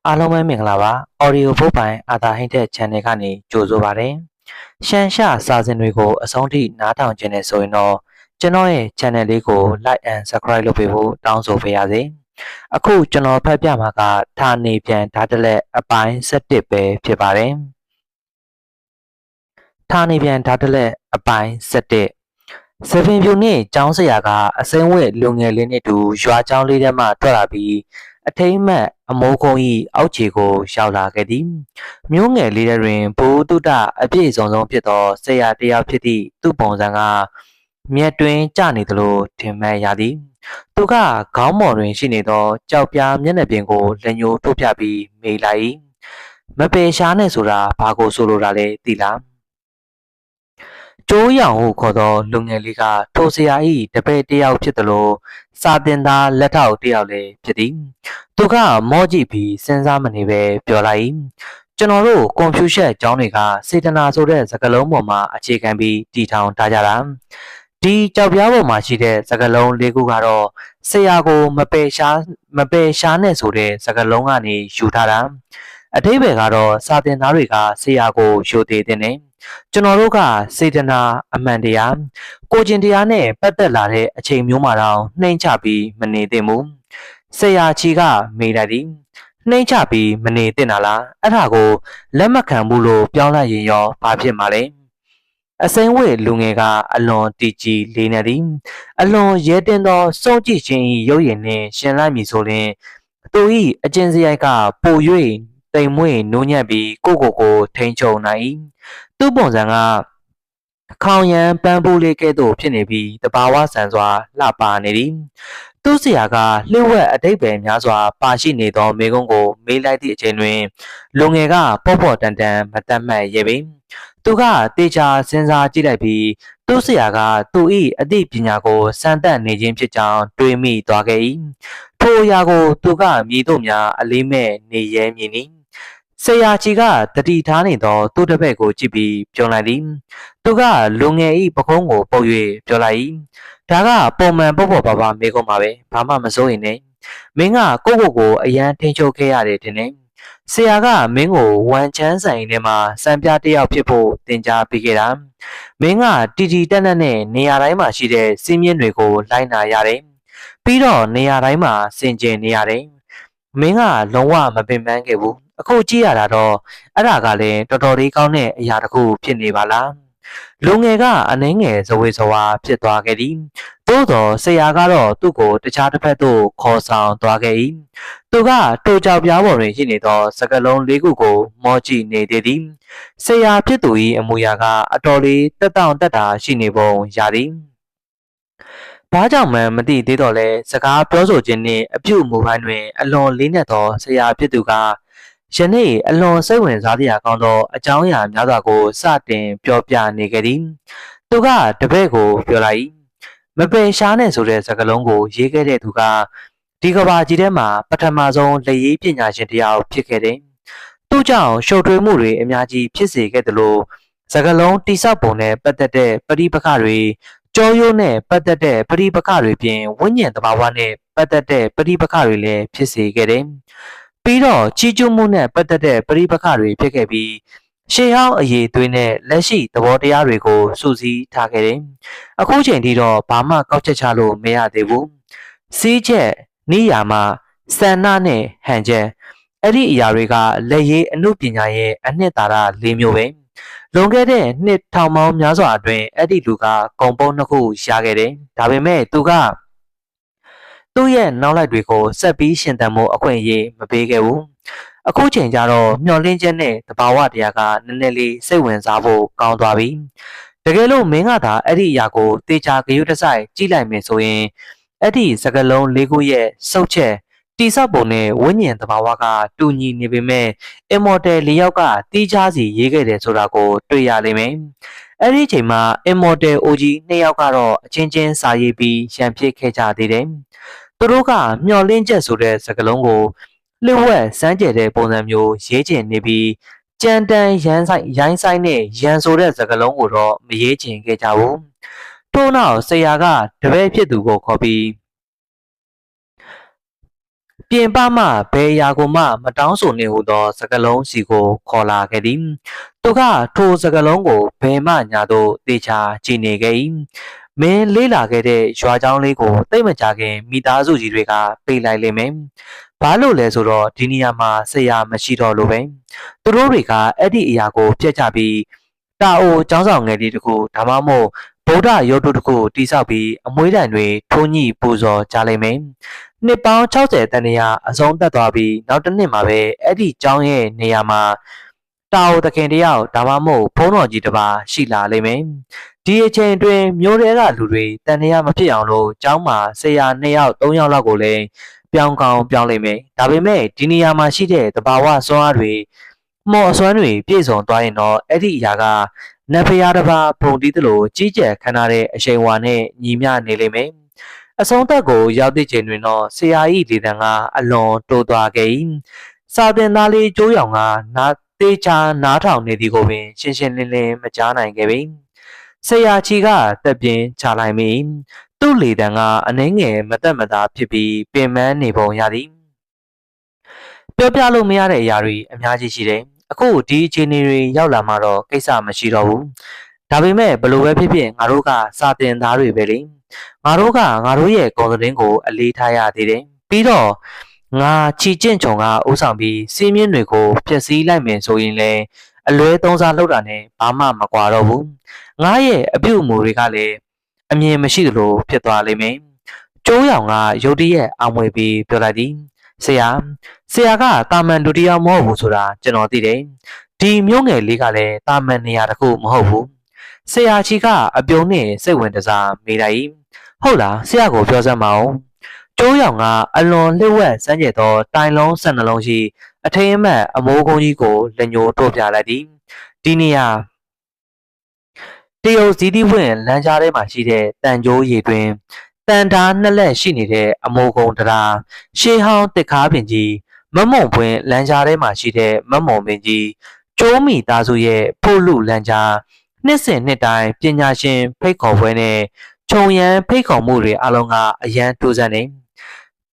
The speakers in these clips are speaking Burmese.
အားလုံးပဲမင်္ဂလာပါ Audio ဘုတ်ပိုင်အာသာဟိတ်တဲ့ channel ကနေကြိုဆိုပါရစေ။ရှမ်းရှစာစဉ်တွေကိုအဆုံးထိနားထောင်ခြင်းနဲ့ဆိုရင်တော့ကျွန်တော်ရဲ့ channel လေးကို like and subscribe လုပ်ပေးဖို့တောင်းဆိုပါရစေ။အခုကျွန်တော်ဖတ်ပြမှာကဌာနေပြန်ဓာတ်တလက်အပိုင်း7ပဲဖြစ်ပါတယ်။ဌာနေပြန်ဓာတ်တလက်အပိုင်း7စပင်ပြူနဲ့ကျောင်းဆရာကအစိမ်းဝဲလူငယ်လေးနဲ့တူရွာကျောင်းလေးထဲမှထွက်လာပြီးအထိမ့်မှတ်အမိုးကုန်း၏အောက်ခြေကိုရောက်လာခဲ့သည်မျိုးငယ်လေးတွင်ဘိုးတုဒအပြည့်စုံဆုံးဖြစ်သောဆရာတယောက်ဖြစ်သည့်သူ့ပုံစံကမျက်တွင်ကျနေသလိုထင်မှတ်ရသည်သူကခေါင်းမော်တွင်ရှိနေသောကြောက်ပြားမျက်နှာပြင်ကိုလက်ညှိုးထိုးပြပြီးမေးလိုက်မပေရှားနဲ့ဆိုတာဘာကိုဆိုလိုတာလဲသိလားကျိုးရောင်ဟုခေါ်သောလူငယ်လေးကထိုဆရာ၏တပည့်တယောက်ဖြစ်သလိုစာတင်သားလက်ထောက်တယောက်လည်းဖြစ်သည်သူကမော့ကြည့်ပြီးစဉ်းစားမနေပဲပြောလိုက်ကျွန်တော်တို့ကွန်ပျူတာကျောင်းတွေကစေတနာဆိုတဲ့စကားလုံးပေါ်မှာအခြေခံပြီးတည်ထောင်ထားကြတာဒီကြောက်ပြားပေါ်မှာရှိတဲ့စကားလုံး၄ခုကတော့ဆရာကိုမပယ်ရှားနဲ့ဆိုတဲ့စကားလုံးကနေယူထားတာအဓိပ္ပာယ်ကတော့စာတင်သားတွေကဆရာကိုယူသေးတဲ့ကျွန်တော်တို့ကစေတနာအမှန်တရားကိုကျင်တရားနဲ့ပတ်သက်လာတဲ့အချိန်မျိုးမှာတော့နှိမ့်ချပြီးမနေသင့်ဘူးဆရာချီကမေးလိုက်သည်နှိမ့်ချပြီးမနေသင့်တာလားအဲ့ဒါကိုလက်မခံဘူးလို့ပြောင်းလိုက်ရင်ရောဘာဖြစ်မှာလဲအစိမ်းဝဲလူငယ်ကအလွန်တီကြီးလေးနေသည်အလွန်ရဲတင်သောစုံကြည့်ခြင်း၏ရုပ်ရည်နှင့်ရှင်လိုက်မည်ဆိုရင်သူ၏အကျဉ်စရိုက်ကပို၍တိမ်မွေ့နိုးညံ့ပြီးကိုထိန်ချုံနိုင်သူ့ပုံစံကခေါင်ရန်ပန်းပူးလေးကဲ့သို့ဖြစ်နေပြီးတဘာဝဆန်စွာလှပနေသည်သူ့ဆရာကလှဝက်အတိတ်ပဲများစွာပါရှိနေသောမိကုံးကိုမေးလိုက်သည့်အချိန်တွင်လူငယ်ကပေါ့ပေါ့တန်တန်မတတ်မှတ်ရဲ့ပင်သူကတေချာစဉ်းစားကြည့်လိုက်ပြီးသူ့ဆရာကသူ၏အသိပညာကိုစမ်းသပ်နေခြင်းဖြစ်ကြောင်းတွေးမိသွားခဲ့၏ထိုအရာကိုသူကမြည်တို့များအလေးမဲ့နေရဲမြင်သည်ဆရာကြီးကတတိထားနေသောသူ့တပည့်ကိုကြည့်ပြီးပြောလိုက်သည်သူကလူငယ်၏ပခုံးကိုပုတ်၍ပြောလိုက်ဒါကပုံမှန်ပေါ့ပေါ့ပါမေးခွန်းပါပဲဘာမှမစိုးရင်နဲ့မင်းကကိုအရန်ထိန်ချုပ်ခဲ့ရတယ်တင်နေဆရာကမင်းကိုဝန်ချမ်းဆိုင်ထဲမှာစံပြတယောက်ဖြစ်ဖို့သင်ကြားပေးခဲ့တာမင်းကတီတီတက်တက်နဲ့နေရာတိုင်းမှာရှိတဲ့စီးမြင့်တွေကိုလိုက်နာရတယ်ပြီးတော့နေရာတိုင်းမှာစင်ကြင်နေရတယ်မင်းကလုံးဝမပင်ပန်းခဲ့ဘူးအခုကြည့်ရတာတော့အဲ့ဒါကလည်းတော်တော်လေးကောင်းတဲ့အရာတစ်ခုဖြစ်နေပါလားလူငယ်ကအနှင်းငယ်ဇဝေဇဝါဖြစ်သွားခဲ့သည်သို့သောဆရာကတော့သူ့ကိုတခြားတစ်ဖက်သို့ခေါ်ဆောင်သွားခဲ့၏သူကတိုးကြောက်ပြားပေါ်တွင်ရှိနေသောစကလုံး၄ခုကိုမောကြည့်နေသေးသည်ဆရာဖြစ်သူ၏အမူအရာကအတော်လေးတက်တောင့်တက်တာရှိနေပုံရသည်ဘာကြောင့်မှမသိသေးတော့လဲစကားပြောဆိုခြင်းနှင့်အပြုအမူပိုင်းတွင်အလွန်လေးနက်သောဆရာဖြစ်သူကယနေ့အလွန်စိတ်ဝင်စားစရာကောင်းသောအကြောင်းအရာများစွာကိုစတင်ပြောပြနေခဲ့သည်သူကတပည့်ကိုပြောလိုက်မပယ်ရှားနဲ့ဆိုတဲ့စကားလုံးကိုရေးခဲ့တဲ့သူကဒီကဘာကြီးထဲမှာပထမဆုံးလက်ရေးပညာရှင်တစ်ယောက်ဖြစ်ခဲ့တယ်သူကြောင့်ရှုပ်ထွေးမှုတွေအများကြီးဖြစ်စေခဲ့တယ်လို့စကားလုံးတိဆောက်ပုံနဲ့ပတ်သက်တဲ့ပရိပခတွေကြောရိုးနဲ့ပတ်သက်တဲ့ပရိပခတွေပြင်ဝိညာဉ်သဘာဝနဲ့ပတ်သက်တဲ့ပရိပခတွေလည်းဖြစ်စေခဲ့တယ်ပြီးတော့ချီးကျူးမှုနဲ့ပတ်သက်တဲ့ပရိပခတွေဖြစ်ခဲ့ပြီးရှေးဟောင်းအရေးသွေးနဲ့လက်ရှိသဘောတရားတွေကိုစုစည်းထားခဲ့တယ်။အခုချိန်ထိတော့ဘာမှကောက်ချက်ချလို့မရသေးဘူး။စီးချက်နိယာမစန္နာနဲ့ဟန်ချက်အဲ့ဒီအရာတွေကလက်ရေးအမှုပညာရဲ့အနှစ်သာရ၄မျိုးပဲ။လွန်ခဲ့တဲ့နှစ်ထောင်ပေါင်းများစွာအတွင်းအဲ့ဒီလူကဂုံပုံ2ခုရခဲ့တယ်။ဒါပေမဲ့သူကသူ့ရဲ့နောက်လိုက်တွေကိုဆက်ပြီးရှင်သန်မှုအခွင့်အရေးမပေးခဲ့ဘူးအခုချိန်ကျတော့မျောလင်းချက်နဲ့တဘာဝတရားကနည်းနည်းလေးစိတ်ဝင်စားဖို့ကောင်းသွားပြီတကယ်လို့မင်းကသာအဲ့ဒီအရာကိုတေချာဂရုတစိုက်ကြည့်လိုက်မယ်ဆိုရင်အဲ့ဒီစကလုံး၄ခုရဲ့စုပ်ချက်တိဆောက်ပုံနဲ့ဝိညာဉ်တဘာဝကတူညီနေပေမဲ့အမော်တယ်၄ယောက်ကတီးခြားစီရေးခဲ့တယ်ဆိုတာကိုတွေ့ရလိမ့်မယ်အဲ့ဒီချိန်မှာအမော်တယ်အိုကြီး၂ယောက်ကတော့အချင်းချင်းစာရေးပြီးရန်ဖြစ်ခဲ့ကြသေးတယ်သူတို့ကမျောလင်းချက်ဆိုတဲ့စကားလုံးကိုလျှို့ဝှက်စမ်းကြဲတဲ့ပုံစံမျိုးရေးချင်နေပြီးကြမ်းတမ်းရိုင်းဆိုင်နဲ့ရန်ဆိုတဲ့စကားလုံးကိုတော့မရေးချင်ခဲ့ကြဘူးထို့နောက်ဆရာကတပည့်ဖြစ်သူကိုခေါ်ပြီးပ ပြင်ပမှဘယ်အရာကိုမှမတောင်းဆိုနေဟုသောစကားလုံးစီကိုခေါ်လာခဲ့သည်သူကထိုစကားလုံးကိုဘယ်မှညာသို့တေချာကြည်နေခဲ့၏မင်းလေးလာခဲ့တဲ့ရွာเจ้าလေးကိုတိတ်မကြခင်မိသားစုကြီးတွေကပေးလိုက်လိမ့်မယ်ဘာလို့လဲဆိုတော့ဒီနေရာမှာဆရာမရှိတော့လို့ပဲသူတို့တွေကအဲ့ဒီအရာကိုဖျက်ချပြီးတာအိုကျောင်းဆောင်ငယ်လေးတခုဒါမှမဟုတ်ဗုဒ္ဓရုပ်တုတခုတိဆောက်ပြီးအမွှေးတံတွေထိုးညှိပူဇော်ကြလိမ့်မယ်နှစ်ပေါင်း60တန်နေရာအဆုံးသက်သွားပြီးနောက်တစ်နှစ်မှာပဲအဲ့ဒီကျောင်းရဲ့နေရာမှာတာအိုသခင်တယောက်ဒါမှမဟုတ်ဘုန်းတော်ကြီးတစ်ပါးရှိလာလိမ့်မယ်ဒီအချိန်တွင်မျိုးတွေကလူတွေတန်နေရာမဖြစ်အောင်လို့ကျောင်းမှာဆရာ2ယောက်3ယောက်လောက်ကိုလည်းပြောင်းကောင်းပြောင်းလိမ့်မယ်ဒါပေမဲ့ဒီနေရာမှာရှိတဲ့တဘာဝစွမ်းအားတွေမော်အစွမ်းတွေပြည့်စုံသွားရင်တော့အဲ့ဒီအရာကနတ်ဖျားတစ်ပါးပုံတီးသလိုကြီးကျယ်ခမ်းနားတဲ့အရှိန်အဝါနဲ့ညီမျှနေလိမ့်မယ်အဆုံးသက်ကိုရောက်သည့်ချိန်တွင်တော့ဆရာ၏လေတံကအလွန်တိုးသွားခဲ့၏စာသင်သားလေးကျိုးရောင်ကနားသေးချာနားထောင်နေသည်ကိုပင်ရှင်းရှင်းလင်းလင်းမကြားနိုင်ခဲ့ပြီဆရာချီကတက်ပြင်းချလိုက်မိသူ့လေတံကအနှဲငယ်မတက်မသားဖြစ်ပြီးပင်ပန်းနေပုံရသည်ပြောပြလို့မရတဲ့အရာတွေအများကြီးရှိတယ်အခုဒီအခြေအနေတွေရောက်လာမှတော့ကိစ္စမရှိတော့ဘူးဒါပေမဲ့ဘလို့ပဲဖြစ်ဖြစ်ငါတို့ကစာသင်သားတွေပဲလေငါတို့ကငါတို့ရဲ့ကော်စတင်းကိုအလေးထားရသေးတယ်ပြီးတော့ငါချီကျင့်ချုံကဥဆောင်ပြီးစီးမြင့်တွေကိုဖျက်ဆီးလိုက်မယ်ဆိုရင်လည်းအလွဲသုံးစားလုပ်တာနဲ့ဘာမှမကွာတော့ဘူးငါရဲ့အပြုအမူတွေကလည်းအမြင်မရှိသလိုဖြစ်သွားလိမ့်မယ်ကျိုးရောင်ကရုတ်တရက်အောင်ဝယ်ပြီးပြောလိုက်သည်ဆရာကတာမန်လူတစ်ယောက်မဟုတ်ဘူးဆိုတာကျွန်တော်သိတယ်ဒီမျိုးငယ်လေးကလည်းတာမန်နေရာတစ်ခုမဟုတ်ဘူးဆရာကြီးကအပြုံးနဲ့စိတ်ဝင်တစားမေးလိုက်ဟုတ်လားဆရာကိုပြောစမ်းပါဦးကျိုးရောင်ကအလွန်လျှို့ဝှက်စမ်းကြဲသောတိုင်လုံး12လုံးရှိအထိမ်းအမှတ်အမိုးကုန်းကြီးကိုလက်ညှိုးထိုးပြလိုက်သည်ဒီနေရာတရုတ်ဇီတိဝင်လမ်းကြားထဲမှာရှိတဲ့တန်ကြိုးရည်တွင်တန်ဓာနှစ်လက်ရှိနေတဲ့အမိုးကုန်းတရားရှေးဟောင်းတစ်ခါပင်ကြီးမမုံပွင့်လမ်းကြားထဲမှာရှိတဲ့မမုံပင်ကြီးကျိုးမီသားစုရဲ့ဖို့လူလမ်းကြားနှစ်စဉ်နှစ်တိုင်းပညာရှင်ဖိတ်ခေါ်ပွဲနဲ့ခြုံရန်ဖိတ်ခေါ်မှုတွေအလုံးကအရန်တိုးစမ်းနေ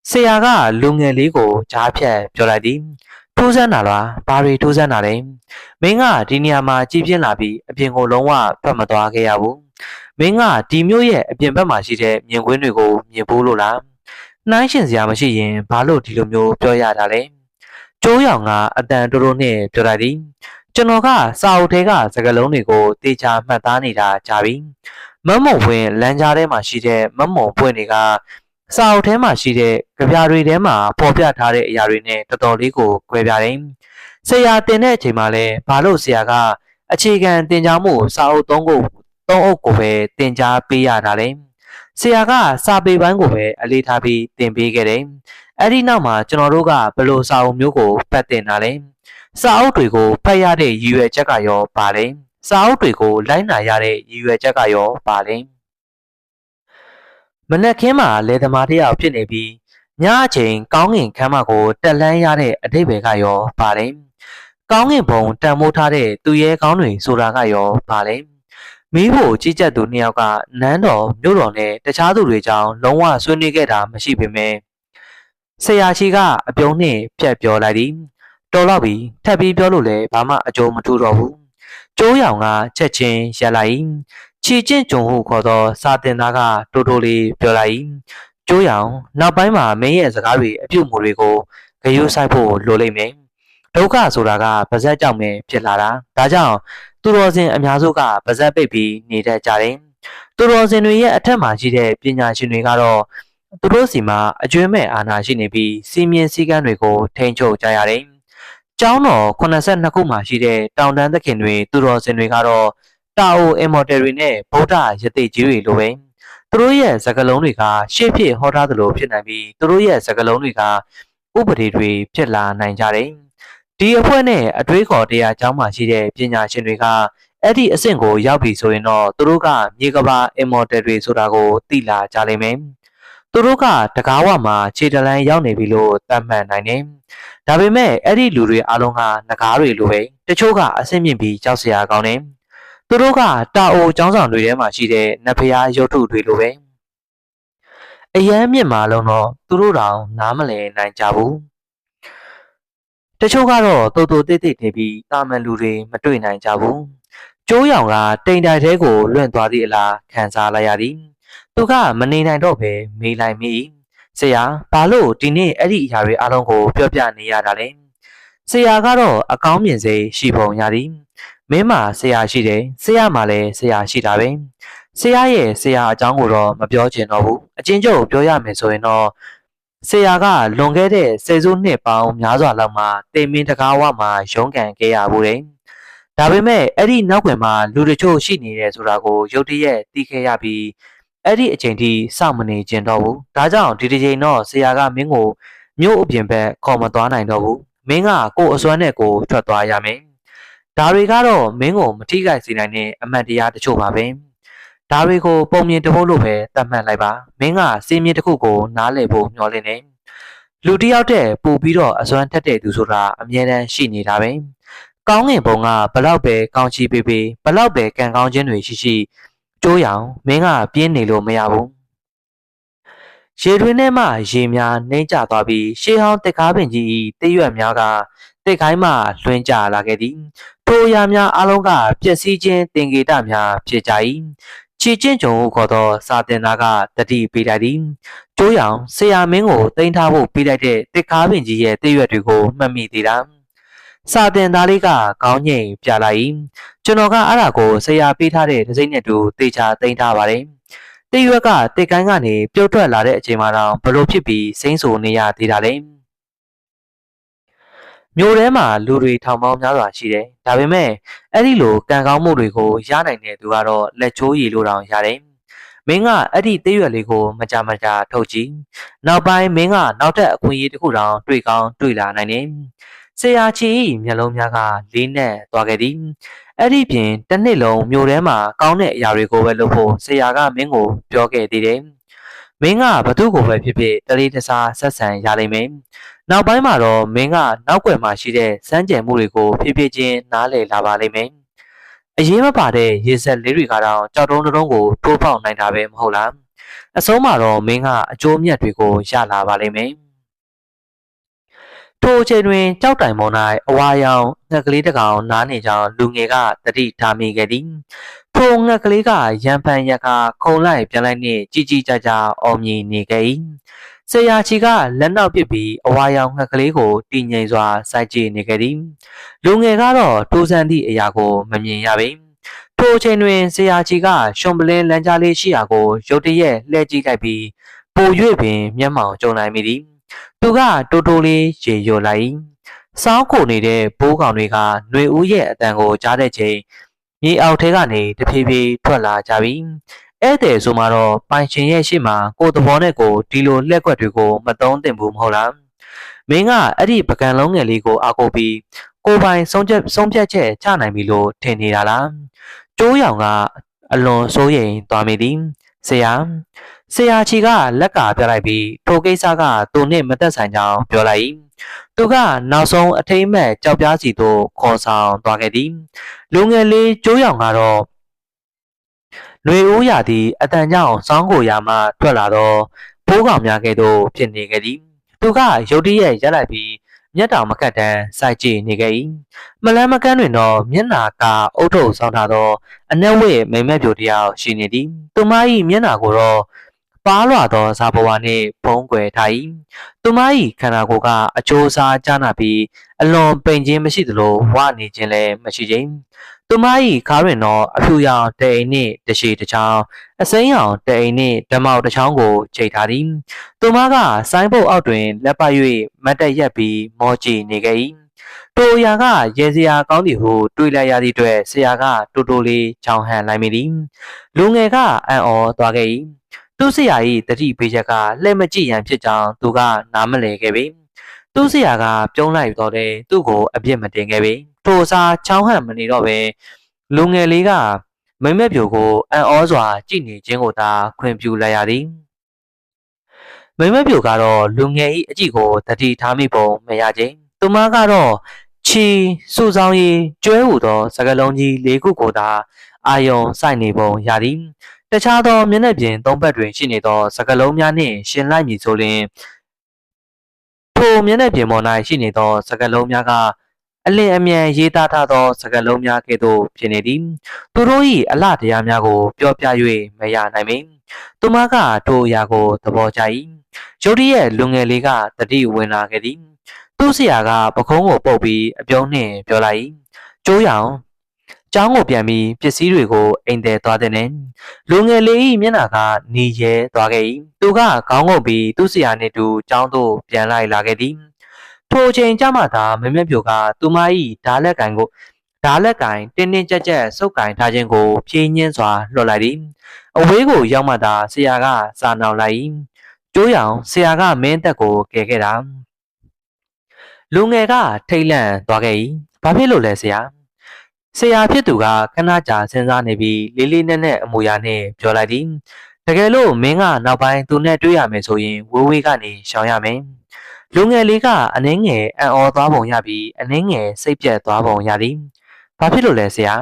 ဆရာကလူငယ်လေးကိုကြားဖြတ်ပြောလိုက်သည်တိုးစမ်းတာလားဘာတွေတိုးစမ်းတာလဲမင်းကဒီနေရာမှာကြည်ပြင်းလာပြီးအပြင်ကိုလုံးဝဖတ်မသွားခဲ့ရဘူးမင်းကဒီမျိုးရဲ့အပြင်ဘက်မှာရှိတဲ့မြင်ကွင်းတွေကိုမြင်ဖို့လို့လားနှိုင်းရှင်စရာမရှိရင်ဘာလို့ဒီလိုမျိုးပြောရတာလဲကျိုးရောင်ကအတန်တိုးတိုးနဲ့ပြောလိုက်သည်ကျွန်တော်ကစာအုပ်ထဲကစကားလုံးတွေကိုတေချာမှတ်သားနေတာကြာပြီမမုံဝင်လမ်းကြားထဲမှာရှိတဲ့မမုံပွင့်တွေကစာအုပ်ထဲမှာရှိတဲ့ကြပြတွေထဲမှာပေါ်ပြထားတဲ့အရာတွေနဲ့တော်တော်လေးကိုကွဲပြားတယ်ဆရာတင်တဲ့အချိန်မှာလဲဘာလို့ဆရာကအခြေခံသင်ကြားမှုစာအုပ်3ခု3အုပ်ကိုပဲသင်ကြားပေးရတာလဲဆရာကစာပေပိုင်းကိုပဲအလေးထားပြီးသင်ပေးခဲ့တယ်အဲ့ဒီနောက်မှာကျွန်တော်တို့ကဘယ်လိုစာအုပ်မျိုးကိုဖတ်တင်တာလဲစာအုပ်တွေကိုဖတ်ရတဲ့ရည်ရွယ်ချက်ကရောပါလဲစာအုပ်တွေကိုလိုက်နာရတဲ့ရည်ရွယ်ချက်ကရောပါလဲမနက်ခင်းမှာလယ်သမားတယောက်ဖြစ်နေပြီးညအချိန်ကောင်းကင်ခမ်းမကိုတက်လှမ်းရတဲ့အဓိပ္ပာယ်ကရောပါလဲကောင်းကင်ဘုံတန်မိုးထားတဲ့သူရဲကောင်းတွေဆိုတာကရောပါလဲမီးဖို့ကြီးကြပ်သူနှစ်ယောက်ကနန်းတော်မြို့တော်နဲ့တခြားသူတွေကြောင့်လုံးဝဆွေးနွေးခဲ့တာမရှိပေမဲ့ဆရာကြီးကအပြုံးနဲ့ဖြတ်ပြောလိုက်သည်တော်တော့ပြီထပ်ပြီးပြောလို့လည်းဘာမှအကျိုးမထူတော့ဘူးကျိုးရောင်ကချက်ချင်းရက်လိုက်ချီကျင့်ကြုံဟုခေါ်သောစာတင်သားကတိုးတိုးလေးပြောလိုက်ကျိုးရောင်နောက်ပိုင်းမှာမင်းရဲ့စကားတွေအပြုတ်မှုတွေကိုဂရုစိုက်ဖို့လိုလိမ့်မယ်ဒုက္ခဆိုတာကပါဇက်ကြောင့်ပဲဖြစ်လာတာဒါကြောင့်သူတော်စင်အများစုကပါဇက်ပိတ်ပြီးနေတတ်ကြတယ်သူတော်စင်တွေရဲ့အထက်မှာရှိတဲ့ပညာရှင်တွေကတော့သူတို့စီမှာအကျွမ်းမဲ့အာဏာရှိနေပြီးစီမင်းစည်းကမ်းတွေကိုထိန်းချုပ်ကြရတယ်ကျောင်းတော်82ခုမှာရှိတဲ့တောင်တန်းသခင်တွေသူတော်စင်တွေကတော့တာအိုအင်မော်တယ်တွေနဲ့ဗုဒ္ဓရသေကြီးတွေလိုပဲသူတို့ရဲ့စကားလုံးတွေကရှေ့ဖြစ်ဟောထားသလိုဖြစ်နိုင်ပြီးသူတို့ရဲ့စကားလုံးတွေကဥပဒေတွေဖြစ်လာနိုင်ကြတယ်ဒီအဖွဲ့နဲ့အတွေးခေါ်တရားကျောင်းမှာရှိတဲ့ပညာရှင်တွေကအဲ့ဒီအဆင့်ကိုရောက်ပြီဆိုရင်တော့သူတို့ကမြေကဘာအင်မော်တယ်တွေဆိုတာကိုသိလာကြလိမ့်မယ်သူတို့ကတကားဝမှာခြေတလန်းရောက်နေပြီလို့သတ်မှတ်နိုင်တယ်ဒါပေမဲ့အဲ့ဒီလူတွေအားလုံးကငကားတွေလိုပဲတချို့ကအဆင့်မြင့်ပြီးကြောက်စရာကောင်းတယ်သူတို့ကတာအိုကျောင်းဆောင်တွေထဲမှာရှိတဲ့နတ်ဖျားရုပ်ထုတွေလိုပဲ အယမ်းမြင့်မာလုံးတော့သူတို့တောင်နားမလည်နိုင်ကြဘူးတချို့ကတော့တူတူတိတ်တိတ်နေပြီးတာမန်လူတွေမတွေ့နိုင်ကြဘူးကျိုးရောင်ကတိမ်တိုင်ထဲကိုလွင့်သွားသည့်အလားခံစားလိုက်ရသည်သူကမနေနိုင်တော့ပဲမေးလိုက်မိဆရာဘာလို့ဒီနေ့အဲ့ဒီအရာတွေအားလုံးကိုပြောပြနေရတာလဲဆရာကတော့အကောင်းမြင်စေရှိပုံရသည်မင်းမှာဆရာရှိတယ်ဆရာမှာလည်းဆရာရှိတာပဲဆရာရဲ့ဆရာအကြောင်းကိုတော့မပြောချင်တော့ဘူးအချင်းချုပ်ပြောရမယ်ဆိုရင်တော့ဆရာကလွန်ခဲ့တဲ့ဆယ်စုနှစ်ပေါင်းများစွာလောက်မှာတေမင်းတကားဝမှာရုန်းကန်ခဲ့ရဘူးတယ်ဒါပေမဲ့အဲ့ဒီနောက်ွယ်မှာလူတချို့ရှိနေတယ်ဆိုတာကိုရုတ်တရက်သိခဲ့ရပြီးအဲ့ဒီအချိန်ထိစောင့်မနေကျင်တော့ဘူးဒါကြောင့်ဒီတစ်ချိန်တော့ဆရာကမင်းကိုမြို့အပြင်ဘက်ခေါ်မသွားနိုင်တော့ဘူးမင်းကကိုယ်အစွမ်းနဲ့ကိုထွက်သွားရမယ်ဒါတွေကတော့မင်းကိုမထိခိုက်စေနိုင်တဲ့အမှန်တရားတချို့ပါပဲဒါတွေကိုပုံမြင်တပုတ်လို့ပဲသတ်မှတ်လိုက်ပါမင်းကစီးမြင်တစ်ခုကိုနားလည်ဖို့မျှော်လင့်နေလူတစ်ယောက်တည်းပို့ပြီးတော့အစွမ်းထက်တဲ့သူဆိုတာအမြဲတမ်းရှိနေတာပဲကောင်းငင်ပုံကဘလောက်ပဲကောင်းချီးပေးပေးဘလောက်ပဲကံကောင်းခြင်းတွေရှိရှိကျိုးရောင်မင်းကပြင်းနေလို့မရဘူးရေတွင်ထဲမှရေများနှိမ့်ကျသွားပြီးရှေးဟောင်းတက်ကားပင်ကြီး၏တည့်ရွက်များကတက်ခိုင်းမှလွှင့်ကျလာခဲ့သည်ထိုအရာများအလုံးကပျက်စီးခြင်းတင်ကေတများဖြစ်ကြ၏ချီချင်းကြုံဟုခေါ်သောစာတင်သားကတတိပေးလိုက်သည်ကျိုးရောင်ဆရာမင်းကိုတင်ထားဖို့ပေးလိုက်တဲ့တက်ကားပင်ကြီးရဲ့တည့်ရွက်တွေကိုမှတ်မိသေးလားစာတင်သားလေးကခေါင်းငိမ်ပြလိုက်၏ကျွန်တော်ကအဲ့ဒါကိုဆရာပေးထားတဲ့ဒစိမ့်နဲ့တူတေချာတင်ထားပါတယ်တရွက်ကတက်ကိုင်းကနေပြုတ်ထွက်လာတဲ့အချိန်မှာတော့ဘလို့ဖြစ်ပြီးစိမ့်ဆူနေရသေးတာလေမြို့ထဲမှာလူတွေထောင်ပေါင်းများစွာရှိတယ်ဒါပေမဲ့အဲ့ဒီလိုကံကောင်းမှုတွေကိုရနိုင်တဲ့သူကတော့လက်ချိုးရည်လိုတောင်ရတယ်မင်းကအဲ့ဒီတရွက်လေးကိုမကြမကြာထုတ်ကြည့်နောက်ပိုင်းမင်းကနောက်ထပ်အခွင့်အရေးတစ်ခုတောင်တွေ့ကောင်းတွေ့လာနိုင်တယ်ဆရာချီမျက်လုံးများကလေးနဲ့သွားခဲ့သည်အဲ့ဒီပြင်တစ်နှစ်လုံးမြို့ထဲမှာကောင်းတဲ့အရာတွေကိုပဲလုပ်ဖို့ဆရာကမင်းကိုပြောခဲ့သေးတယ်။မင်းကဘသူ့ကိုပဲဖြစ်ဖြစ်တလေးတစားဆက်ဆံရလိမ့်မယ်။နောက်ပိုင်းမှာတော့မင်းကနောက်ွယ်မှာရှိတဲ့စမ်းကြံမှုတွေကိုဖြည်းဖြည်းချင်းနားလည်လာပါလိမ့်မယ်။အရေးမပါတဲ့ရေစက်လေးတွေကတော့ကြောက်တုံးတုံးကိုထိုးပေါက်နိုင်တာပဲမဟုတ်လား။အဆုံးမှာတော့မင်းကအကျိုးအမြတ်တွေကိုရလာပါလိမ့်မယ်။ထိုအချိန်တွင်ကြောက်တိုင်ပေါ်၌အဝါရောင်ငှက်ကလေးတစ်ကောင်နားနေကြောင်းလူငယ်ကတတိထားမိခဲ့သည်ထိုငှက်ကလေးကရံဖန်ရက်ခါခုံလိုက်ပြန်လိုက်နှင့်ជីជីကြကြအော်မြည်နေခဲ့၏ဆရာချီကလက်နောက်ပစ်ပြီးအဝါရောင်ငှက်ကလေးကိုတည်ငြိမ်စွာစိုက်ကြည့်နေခဲ့သည်လူငယ်ကတော့တိုးစမ်းသည့်အရာကိုမမြင်ရပေထိုအချိန်တွင်ဆရာချီကရှုံပလင်းလမ်းကြားလေးရှိရာကိုရုတ်တရက်လှည့်ကြည့်လိုက်ပြီးပို၍ပင်မျက်မှောင်ကျုံနိုင်မိသည်သူကတိုးတိုးလေးရေရွတ်လိုက်စောင်းခိုနေတဲ့ဘိုးကောင်တွေကຫນွေဦးရဲ့အတန်ကိုကြားတဲ့ချိန်မြေအောက်ထဲကနေတဖြည်းဖြည်းထွက်လာကြပြီဧည့်သည်ဆိုမှတော့ပိုင်ရှင်ရဲ့ရှေ့မှာကိုယ်သဘောနဲ့ကိုဒီလိုလှက်ွက်တွေကိုမသုံးသင့်ဘူးမဟုတ်လားမင်းကအဲ့ဒီပကံလုံးငယ်လေးကိုအားကိုးပြီးကိုပိုင်ဆုံးဖြတ်ချက်ချနိုင်ပြီလို့ထင်နေတာလားကျိုးရောင်ကအလွန်စိုးရိမ်သွားမိသည်ဆရာချီကလက်ကပြလိုက်ပြီးထိုကိစ္စကသူနဲ့မသက်ဆိုင်ကြောင်းပြောလိုက်သူကနောက်ဆုံးအထိမ့်မဲ့ကြောက်ပြားစီသို့ခေါ်ဆောင်သွားခဲ့သည်လူငယ်လေးကျိုးရောင်ကတော့ຫນွေဦးရသည်အတန်ကြောင့်စောင်းကိုရာမှထွက်လာတော့ဘိုးကောင်များကဲ့သို့ဖြစ်နေခဲ့သည်သူကရုတ်တရက်ရက်လိုက်ပြီးမျက်တောင်မကတ်တမ်းစိုက်ကြည့်နေခဲ့၏မလန်းမကန်းတွင်တော့မျက်နာကအုတ်ထုတ်ဆောင်းထားသောအနက်ဝဲမိမ့်မက်ပြိုတယောက်ရှိနေသည်သူမ၏မျက်နာကိုတော့ပါလွာသောဇာဘဝနှင့်ဖုံးကွယ်ထား၏သူမ၏ခန္ဓာကိုယ်ကအကျိုးစားကြားနာပြီးအလွန်ပိန်ခြင်းမရှိသလိုဝနေခြင်းလည်းမရှိခြင်းသူမ၏ခါးတွင်တော့အဖြူရောင်တအိမ်နှင့်တရှိတစ်ချောင်းအစိမ်းရောင်တအိမ်နှင့်ဓမောက်တစ်ချောင်းကိုချိန်ထားသည်သူမကဆိုင်းပုတ်အောက်တွင်လက်ပတ်၍မတ်တက်ရက်ပြီးမောကြည့်နေခဲ့၏တိုရာကရေစရာကောင်းသည်ဟုတွေးလိုက်ရသည့်အတွက်ဆရာကတိုးတိုးလေးချောင်းဟန်လိုက်မိသည်လူငယ်ကအံ့ဩသွားခဲ့၏သူ့ဆရာ၏တတိပေးချက်ကလှဲ့မကြည့်ရန်ဖြစ်ကြောင်းသူကနားမလည်ခဲ့ပေသူ့ဆရာကပြုံးလိုက်တော့တယ်သူ့ကိုအပြစ်မတင်ခဲ့ပေထိုအစားချောင်းဟန်မနေတော့ပဲလူငယ်လေးကမိမ့်မက်ပြိုကိုအံ့ဩစွာကြည့်နေခြင်းကိုသာခွင့်ပြုလိုက်ရသည်မိမ့်မက်ပြိုကတော့လူငယ်၏အကြည့်ကိုတတိထားမိပုံမရခြင်းသူမကတော့ချီစုဆောင်ရီကျွဲဟူသောစကလုံးကြီး၄ခုကိုသာအာယုံစိုက်နေပုံရသည် တခြားသောမျက်နှာပြင်သုံးဘက်တွင်ရှိနေသောစကားလုံးများနှင့်ရှင်လိုက်မည်ဆိုလျှင်ထိုမျက်နှာပြင်ပေါ်၌ရှိနေသောစကားလုံးများကအလင်းအမြန်ရေးသားထားသောစကားလုံးများကဲ့သို့ဖြစ်နေသည်သူတို့၏အလှတရားများကိုပြောပြ၍မရနိုင်ပေသူမကထိုအရာကိုသဘောကျ၏ရုတ်တရက်လူငယ်လေးကတတိဝင်လာခဲ့သည်သူ့ဆရာကပခုံးကိုပုတ်ပြီးအပြုံးနှင့်ပြောလိုက်၏ကျိုးရောင်ကျောင်းကိုပြန်ပြီးပစ္စည်းတွေကိုအိမ်သည်သွားတဲ့နဲ့လူငယ်လေး၏မျက်နှာကနီရဲသွားခဲ့၏သူကခေါင်းငုပ်ပြီးသူ့ဆရာနှင့်တူကျောင်းသို့ပြန်လိုက်လာခဲ့သည်ထိုအချိန်ကျမှသာမမေပြိုကသူမ၏ဓားလက်ကင်တင်းတင်းကြပ်ကြပ်စုပ်ကင်ထားခြင်းကိုဖြင်းညင်းစွာလွှတ်လိုက်သည်အဝေးကိုရောက်မှသာဆရာကစာနှောင်လိုက်၏ကျိုးရောင်ဆရာကမင်းသက်ကိုကယ်ခဲ့တာလူငယ်ကထိတ်လန့်သွားခဲ့၏ဘာဖြစ်လို့လဲဆရာဖြစ်သူကခဏကြာစဉ်းစားနေပြီးလေးလေးနက်နက်အမူအရာနဲ့ပြောလိုက်သည်တကယ်လို့မင်းကနောက်ပိုင်းသူနဲ့တွေ့ရမယ်ဆိုရင်ဝေးဝေးကနေရှောင်ရမယ်လူငယ်လေးကအနှင်းငယ်အံ့ဩသွားပုံရပြီးအနှင်းငယ်စိတ်ပြတ်သွားပုံရသည်ဘာဖြစ်လို့လဲဆရာ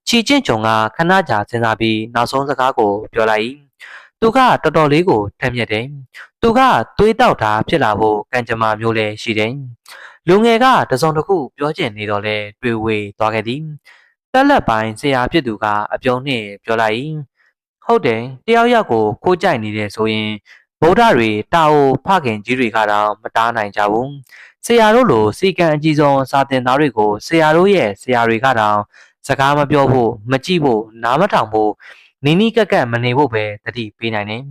ချီကျင့်ချုံကခဏကြာစဉ်းစားပြီးနောက်ဆုံးစကားကိုပြောလိုက်၏သူကတော်တော်လေးကိုထက်မြက်တယ်သူကသွေးတောက်တာဖြစ်လာဖို့ကံကြမ္မာမျိုးလည်းရှိတယ်လူငယ်ကတစုံတစ်ခုပြောချင်နေတော့လဲတွေ့ဝေသွားခဲ့သည်တက်လက်ပိုင်းဆရာဖြစ်သူကအပြုံးနှင့်ပြောလိုက်၏ဟုတ်တယ်တယောက်ယောက်ကိုခိုးကြိုက်နေတယ်ဆိုရင်ဗုဒ္ဓတွေတာအိုဖခင်ကြီးတွေကတော့မတားနိုင်ကြဘူးဆရာတို့လိုစီကံအကြီးဆုံးစာတင်သားတွေကိုဆရာတို့ရဲ့ဆရာတွေကတော့စကားမပြောဖို့မကြည့်ဖို့နားမထောင်ဖို့နီးနီးကပ်ကပ်မနေဖို့ပဲတတိပေးနိုင်တယ်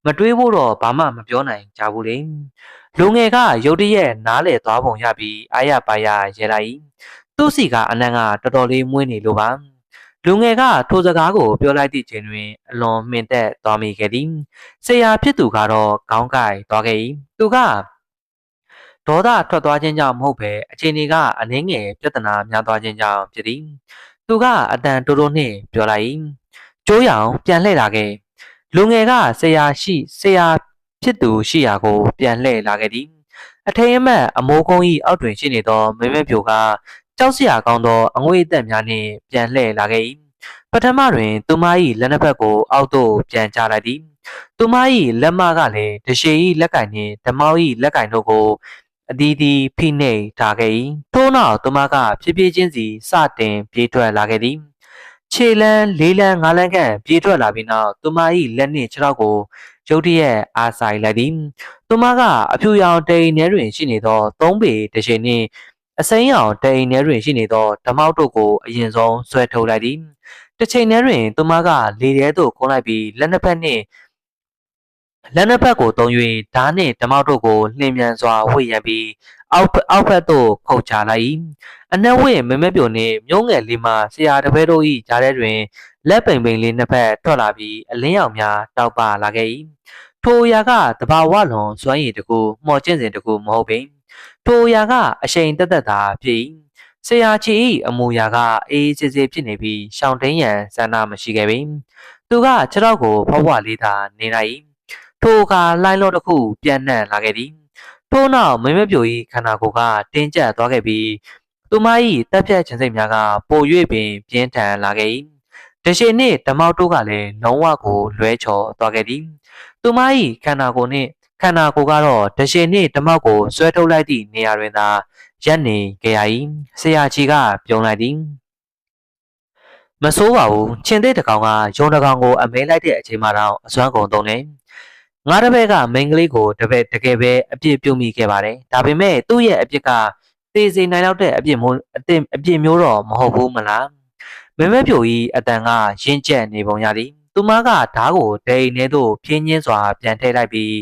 မတွေးဖို့တော့ဘာမှမပြောနိုင်ကြဘူးလေလူငယ်ကရုတ်တရက်နားလေသွားပုံရပြီးအားရပါရရဲလိုက်သူ့စီကအနံ့ကတော်တော်လေးမွေးနေလို့ပါလူငယ်ကထိုစကားကိုပြောလိုက်သည့်ချိန်တွင်အလွန်မှင်သက်သွားမိခဲ့သည်ဆရာဖြစ်သူကတော့ခေါင်းကိုက်သွားခဲ့၏သူကဒေါသထွက်သွားခြင်းကြောင့်မဟုတ်ပဲအချိန်ကြီးကအနှင်းငယ်ပြဿနာများသွားခြင်းကြောင့်ဖြစ်သည်သူကအတန်တိုးတိုးနှင့်ပြောလိုက်၏ကျိုးရောင်ပြန်လှည့်လာခဲ့လူငယ်ကဆရာဖြစ်သူရှိရာကိုပြန်လှည့်လာခဲ့သည်အထိန်အမတ်အမိုးကုန်း၏အောက်တွင်ရှိနေသောမင်းမပြိုကကြောက်စရာကောင်းသောအငွေ့အသက်များနှင့်ပြန်လှည့်လာခဲ့၏ပထမတွင်သူမ၏လက်နှစ်ဖက်ကိုအောက်သို့ပြန်ချလိုက်သည်သူမ၏လက်မကလည်းတရှည်၏လက်ကင်နှင့်ဓမောက်၏လက်ကင်တို့ကိုအသီးသီးဖိနှိပ်ထားခဲ့၏ထို့နောက်သူမကဖြည်းဖြည်းချင်းစီစတင်ပြေးထွက်လာခဲ့သည်ခြေလန်း၄လန်း၅လန်းခန့်ပြေးထွက်လာပြီးနောက်သူမ၏လက်နှင့်ခြေထောက်ကိုရုတ်တရက်အားဆိုင်လိုက်သည်သူမကအဖြူရောင်တိမ်ထဲတွင်ရှိနေသော၃ပေတရှည်နှင့်အစိမ်းရောင်တိမ်ထဲတွင်ရှိနေသောဓမောက်တို့ကိုအရင်ဆုံးဆွဲထုတ်လိုက်သည်တစ်ချိန်ထဲတွင်သူမကလေထဲသို့ခုန်လိုက်ပြီးလက်နှစ်ဖက်ကိုသုံး၍ဓားနှင့်ဓမောက်တို့ကိုလှင်မြန်စွာဝှေ့ရမ်းပြီးအောက်ဖက်သို့ခုတ်ချလိုက်၏အနက်ဝင့်မမဲပြိုနှင့်မျိုးငယ်လေးမှဆရာတပည့်တို့၏ကြားထဲတွင်လက်ပိန်ပိန်လေးနှစ်ဖက်ထွက်လာပြီးအလင်းရောင်များတောက်ပလာခဲ့၏ထိုအရာကတဘာဝလွန်စွမ်းရည်တကူမှော်ကျင့်စဉ်တကူမဟုတ်ပေထိုအရာကအရှိန်တက်တက်သာဖြစ်၏ဆရာချီ၏အမူအရာကအေးစစ်စစ်ဖြစ်နေပြီးရှောင်းတိန်ရန်ဆန္ဒမရှိခဲ့ပေသူကခြေထောက်ကိုဖွားဖွားလေးသာနေလိုက်၏ထိုအခါလှိုင်းလောတစ်ခုပြန်နှံ့လာခဲ့သည်ထို့နောက်မင်းမပြို၏ခန္ဓာကိုယ်ကတင်းကျပ်သွားခဲ့ပြီးသူမ၏တက်ဖြတ်ခြင်းစိတ်များကပို၍ပင်ပြင်းထန်လာခဲ့၏တရှိနှင့်ဓမောက်တို့ကလည်းလုံးဝကိုလွဲချော်သွားခဲ့သည်သူမ၏ခန္ဓာကိုယ်ကတော့တရှိနှင့်ဓမောက်ကိုဆွဲထုတ်လိုက်သည့်နေရာတွင်သာရပ်နေကြရ၏ဆရာကြီးကပြုံးလိုက်သည်မဆိုးပါဘူးချင်းသေးတကောင်ကယုံတကောင်ကိုအမဲလိုက်တဲ့အချိန်မှတော့အစွမ်းကုန်သုံးတယ်ငါတပည့်ကမိန်းကလေးကိုတကယ်ပဲအပြစ်ပြုမိခဲ့ပါတယ်ဒါပေမဲ့သူ့ရဲ့အပြစ်ကသေစေနိုင်တော့တဲ့အပြစ်မျိုးတော့မဟုတ်ဘူးမလားမမဲပြိုဤအတန်ကရင့်ကျက်နေပုံရသည်သူမကဓားကိုဒိန်ထဲသို့ဖြင်းညင်းစွာပြန်ထည့်လိုက်ပြီး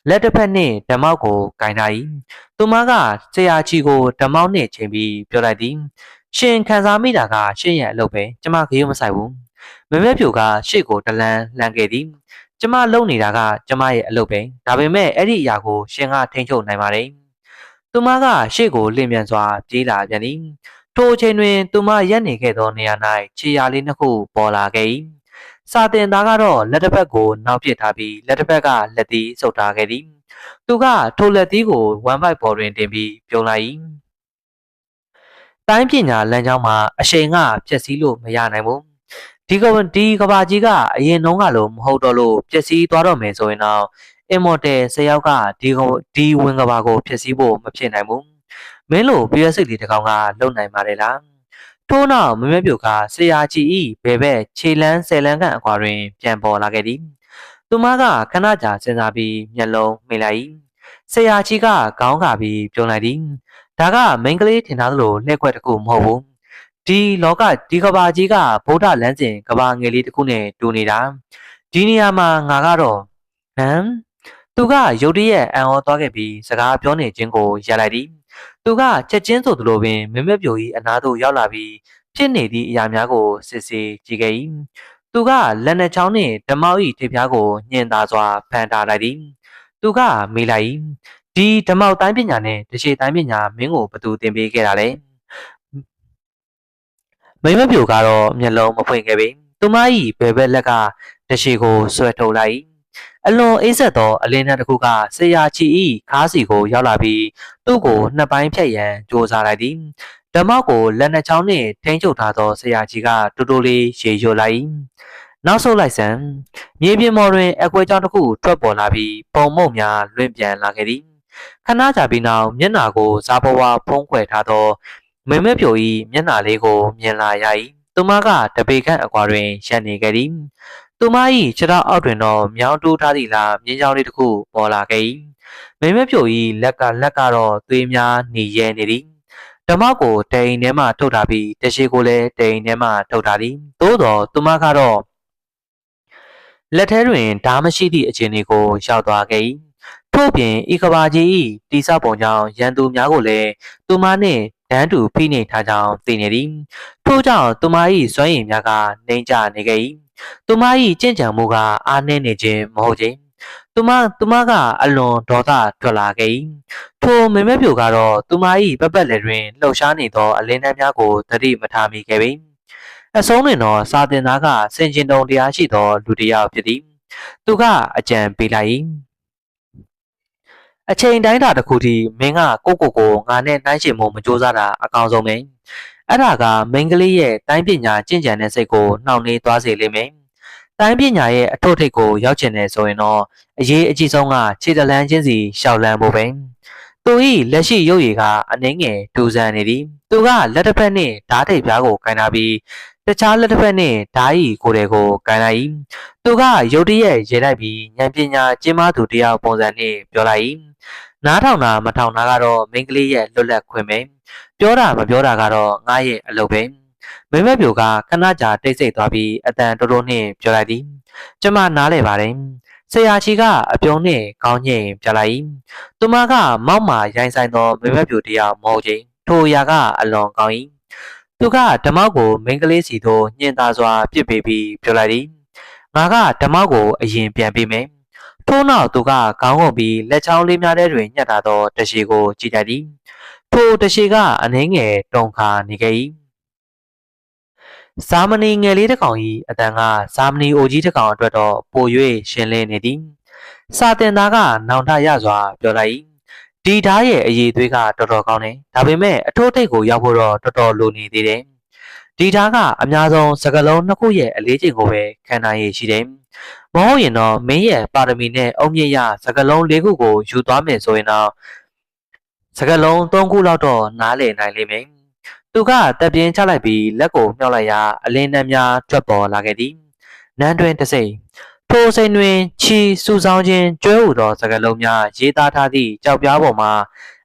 လက်တစ်ဖက်နှင့်ဓမောက်ကိုကင်ထား၏သူမကဆရာချီကိုဓမောက်နှင့်ချိန်ပြီးပြောလိုက်သည်ရှင်ခံစားမိတာကရှင့်ရဲ့အလုပ်ပဲကျမခရုမဆိုင်ဘူးမမဲပြိုကရှေ့ကိုတလန်းလှမ်းခဲ့သည်ကျမလုံနေတာကကျမရဲ့အလုပ်ပဲဒါပေမဲ့အဲ့ဒီအရာကိုရှင်ကထိန်းချုပ်နိုင်ပါတယ်သူမကရှေ့ကိုလင့်မြန်စွာပြေးလာပြန်သည်ထိုအချိန်တွင်သူမရပ်နေခဲ့သောနေရာ၌ခြေရာလေးနှစ်ခုပေါ်လာခဲ့၏စာတင်သားကတော့လက်တစ်ဖက်ကိုနောက်ပစ်ထားပြီးလက်တစ်ဖက်ကလက်သီးဆုပ်ထားခဲ့သည်သူကထိုလက်သီးကိုဝမ်းပိုက်ပေါ်တွင်တင်ပြီးပြုံးလိုက်၏တိုင်းပညာလမ်းကြောင်းမှာအရှိန်ကဖြည့်ဆည်းလို့မရနိုင်ဘူး ကဘာကြီးကအရင်နှုန်းကလို့မဟုတ်တော့လို့ပျက်စီးသွားတော့မယ်ဆိုရင်တော့အင်မော်တယ်10ယောက်ကဒီဝင်ကဘာကိုဖျက်ဆီးဖို့မဖြစ်နိုင်ဘူးမင်းလိုပြည့်စိတ်လေးတစ်ကောင်ကလုံနိုင်ပါတယ်လားထို့နောက်မမဲပြိုကဆရာကြီးဤဘယ်ဘက်ခြေလန်း10လန်းခန့်အကွာတွင်ပြန်ပေါ်လာခဲ့သည်သူမကခဏကြာစဉ်းစားပြီးမျက်လုံးမှိတ်လိုက်ဆရာကြီးကခေါင်းခါပြီးပြုံးလိုက်သည်ဒါကမိန်းကလေးထင်ထားသလိုလှည့်ခွက်တစ်ခုမဟုတ်ဘူးဒီကဘာကြီးကဗုဒ္ဓလမ်းစဉ်ကဘာငယ်လေးတစ်ခုနဲ့တူနေတာဒီနေရာမှာငါကတော့သူကရုတ်တရက်အံ့ဩသွားခဲ့ပြီးစကားပြောနေခြင်းကိုရပ်လိုက်သည်သူကချက်ချင်းဆိုသလိုပင်မမက်ပြို၏အနားသို့ရောက်လာပြီးဖြစ်နေသည့်အရာများကိုစစ်ဆေးကြည့်ခဲ့၏သူကလက်နှချောင်းနှင့်ဓမောက်၏ထိပ်ဖျားကိုညှင်သာစွာဖန်ထားလိုက်သည်သူကမေးလိုက်၏ဒီဓမောက်တိုင်းပညာနဲ့တရှိတိုင်းပညာမင်းကိုဘသူသင်ပေးခဲ့တာလဲမိမပြိုကတော့မျက်လုံးမဖွင့်ခဲ့ပေသူမ၏ဘယ်ဘက်လက်ကတရှိကိုဆွဲထုတ်လိုက်အလွန်အေးဆက်သောအလင်းနှံတစ်ခုကဆရာချီ၏ခါးစီကိုရောက်လာပြီးသူ့ကိုနှစ်ပိုင်းဖြတ်ရန်ကြိုးစားလိုက်သည်ဓမောက်ကိုလက်နှချောင်းနှင့်ထိန်းချုပ်ထားသောဆရာကြီးကတူတူလေးရေရွတ်လိုက်နောက်ဆုတ်လိုက်စမ်းမြေပြင်ပေါ်တွင်အကွဲကြောင်းတစ်ခုထွက်ပေါ်လာပြီးပုံမုတ်များလွင့်ပြန်လာခဲ့သည်ခဏကြာပြီးနောက်မျက်နှာကိုစားပွားဖုံးကွယ်ထားသောမင်းမပြို၏မျက်နှာလေးကိုမြင်လာရ၏သူမကတပေခန့်အကွာတွင်ရပ်နေခဲ့သည်သူမ၏ခြေထောက်အောက်တွင်တော့မြောင်းတိုးထားသည့်လားမြင်းချောင်းလေးတစ်ခုပေါ်လာခဲ့၏မင်းမပြို၏လက်ကတော့သွေးများหนีရဲနေသည်ဓမောက်ကိုတိမ်ထဲမှထုတ်ထားပြီးတရှိကိုလည်းတိမ်ထဲမှထုတ်ထားသည်သို့တော့သူမကတော့လက်ထဲတွင်ဓာမရှိသည့်အခြေအနေကိုရောက်သွားခဲ့၏ထို့ပြင်ဤကဘာကြီး၏တိစပုံကြောင့်ရန်သူများကိုလည်းသူမနှင့်တန်းတူဖိနှိပ်ထားကြောင်းသိနေသည်ထို့ကြောင့်သူမ၏စွမ်းရည်များကနှိမ်ကျနေခဲ့၏သူမ၏ကြင်ကြံမှုကအားနည်းနေခြင်းမဟုတ်ခြင်းသူမကအလွန်ဒေါသထွက်လာခဲ့၏ထိုမင်းမပြိုကတော့သူမ၏ပပတ်လက်တွင်လှုပ်ရှားနေသောအလင်းနှံများကိုသတိမထားမိခဲ့ပေအဆုံးတွင်တော့စာတင်သားကစင်ကျင်တုံတရားရှိသောလူတစ်ယောက်ဖြစ်သည်သူကအကြံပေးလိုက်၏အချိန်တိုင်းတာတစ်ခုထိမင်းကကိုငါနဲ့နှိုင်းယှဉ်မှုမကြိုးစားတာအကောင်းဆုံးပဲအဲ့ဒါကမိန်းကလေးရဲ့တိုင်းပညာကျင့်ကြံတဲ့စိတ်ကိုနှောင့်နှေးသွားစေလိမ့်မယ်တိုင်းပညာရဲ့အထွတ်ထိပ်ကိုရောက်ချင်တယ်ဆိုရင်တော့အရေးအကြီးဆုံးကခြေတလန်းချင်းစီရှောက်လန်းဖို့ပဲသူ၏လက်ရှိရုပ်ရည်ကအနှင်းငယ်ဒူဆန်နေသည်သူကလက်တစ်ဖက်နှင့်ဓာတ်ထိပ်ပြားကိုကင်ထားပြီးတခြားလက်တစ်ဖက်နှင့်ဓာတ်၏ကိုယ်တွေကိုကင်လိုက်၏သူကရုတ်တရက်ရေလိုက်ပြီးဉာဏ်ပညာကျင်းမသူတယောက်ပုံစံနှင့်ပြောလိုက်၏နားထောင်တာမထောင်တာကတော့မိန်းကလေးရဲ့လွတ်လပ်ခွင့်ပဲပြောတာမပြောတာကတော့ငါရဲ့အလုပ်ပဲမင်းမပြိုကခဏကြာတိတ်ဆိတ်သွားပြီးအတန်တိုးတိုးနှင့်ပြောလိုက်သည်ကျမနားလဲပါတယ်ဆရာကြီးကအပြုံးနှင့်ခေါင်းညိတ်ပြလိုက်၏သူမကမောက်မာရိုင်းဆိုင်သောမင်းမပြိုတယောက်မဟုတ်ချင်းထိုအရာကအလွန်ကောင်း၏သူကဓမောက်ကိုမိန်းကလေးစီသို့ညှင်သာစွာပြစ်ပေးပြီးပြောလိုက်သည်ငါကဓမောက်ကိုအရင်ပြန်ပေးမယ်ထို့နောက်သူကခေါင်းငုံပြီးလက်ချောင်းလေးများထဲတွင်ညှက်ထားသောတရှိကိုကြည့်တတ်သည်ထိုတရှိကအနှင်းငယ်တုံခါနေခဲ့၏ဇာမနီငယ်လေးတစ်ကောင်၏အတန်ကဇာမနီအိုကြီးတစ်ကောင်အတွက်တော့ပို၍ရှင်းလင်းနေသည်စာတင်သားကနောင်တရစွာပြောလိုက်၏ဒီဓာတ်ရဲ့အည်သွေးကတော်တော်ကောင်းတယ်ဒါပေမဲ့အထိုးထိပ်ကိုရောက်ဖို့တော့တော်တော်လိုနေသေးတယ်ဒီဓာတ်ကအများဆုံးစကလုံးနှစ်ခုရဲ့အလေးချိန်ကိုပဲခံနိုင်ရရှိတယ်မဟုတ်ရင်တော့မင်းရဲ့ပါရမီနဲ့အုံမြင့်ရစကလုံး၄ခုကိုယူသွားမယ်ဆိုရင်တော့စကလုံး၃ခုလောက်တော့နားလည်နိုင်လိမ့်မယ်သူကတပ်ပြင်းချလိုက်ပြီးလက်ကိုမြှောက်လိုက်ရာအလင်းနှံများထွက်ပေါ်လာခဲ့သည်နန်းတွင်တစိမ့်ထိုစိန်တွင်ချီစူဆောင်းခြင်းကျွဲဟူသောစကားလုံးများရေးသားထားသည့်ကြောက်ပြားပေါ်မှ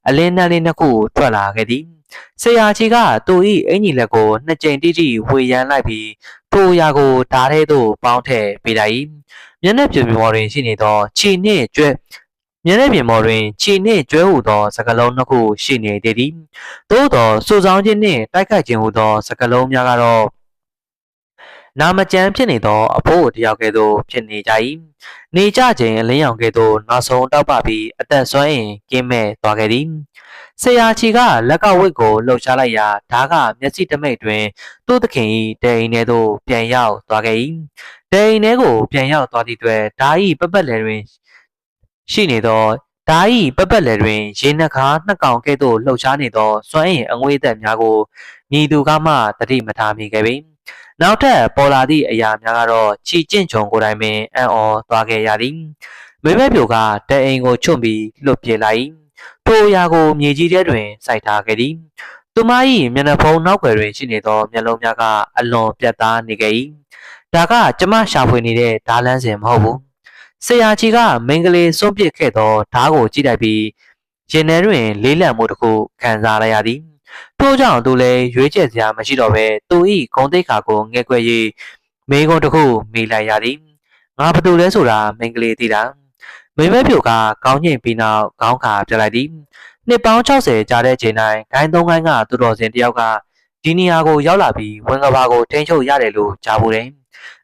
အလင်းနှံလေးနှစ်ခုထွက်လာခဲ့သည်ဆရာကြီးကသူ၏အင်ကြီးလက်ကိုနှစ်ကြိမ်တိတိဝေရန်လိုက်ပြီးထိုအရာကိုဓာတ်ထဲသို့ပေါင်းထည့်ပေးလိုက်၏မျက်နှာပြင်ပေါ်တွင်ရှိနေသောချီနှင့်ကျွဲမျက်နှာပြင်ပေါ်တွင်ချီနှင့်ကျွဲဟူသောစကားလုံးနှစ်ခုရှိနေသေးသည်သို့သောစူဆောင်းခြင်းနှင့်တိုက်ခိုက်ခြင်းဟူသောစကားလုံးများကတော့နာမကျန်းဖြစ်နေသောအဖိုးတယောက်ကဲ့သို့ဖြစ်နေကြ၏နေကြခြင်းအလင်းရောင်ကဲ့သို့နောက်ဆုံးတောက်ပပြီးအသက်ဆွမ်းအင်ကင်းမဲ့သွားခဲ့သည်ဆရာချီကလက်ကဝိတ်ကိုလှုပ်ရှားလိုက်ရာဓာကမျက်စိတမိတ်တွင်သူ့သခင်၏ဒိန်ထဲသို့ပြန်ရောက်သွားခဲ့၏ဒိန်ထဲကိုပြန်ရောက်သွားသည့်အတွက်ဓာ၏ပပတ်လည်တွင်ရှိနေသောဓာ၏ပပတ်လည်တွင်ရေနှခါနှစ်ကောင်ကဲ့သို့လှုပ်ရှားနေသောစွမ်းအင်အငွေ့သက်များကိုညီသူကမှတတိမထားမိခဲ့ပေ နောက်ထပ်ပေါ်လာသည့်အရာများကတော့ချီကျင့်ချုံကိုယ်တိုင်ပင်အံ့ဩသွားခဲ့ရသည်မိမက်ပြိုကတအိမ်ကိုချွတ်ပြီးလွတ်ပြေးလိုက်ထိုအရာကိုမြေကြီးထဲတွင်စိုက်ထားခဲ့သည်သူမ၏မျက်နှာဖုံးနောက်ွယ်တွင်ရှိနေသောမျက်လုံးများကအလွန်ပြတ်သားနေခဲ့၏ဒါကကျမရှာဖွေနေတဲ့ဓာလန်းစင်မဟုတ်ဘူးဆရာကြီးကမိန်းကလေးစွန့်ပစ်ခဲ့သောဓားကိုကြည့်လိုက်ပြီးရင်ထဲတွင်လေးလံမှုတစ်ခုခံစားလိုက်ရသည်ထို့ကြောင့်သူလည်းရွေးချယ်စရာမရှိတော့ဘဲသူ၏ဂုံတိတ်ခါကိုငဲ့ကွက်၍မိကုံတစ်ခုမိလိုက်ရသည်ငါဘာတူလဲဆိုတာမိန်းကလေးသိတာမိမက်ပြိုကကောင်းငိမ့်ပြီးနောက်ခေါင်းခါပြလိုက်သည်နှစ်ပေါင်း60ကြာတဲ့ချိန်တိုင်းဂိုင်းသုံးဂိုင်းကသူတော်စင်တယောက်ကဒီနေရာကိုရောက်လာပြီးဝင်ကဘာကိုထိန်းချုပ်ရတယ်လို့ကြားဖို့တယ်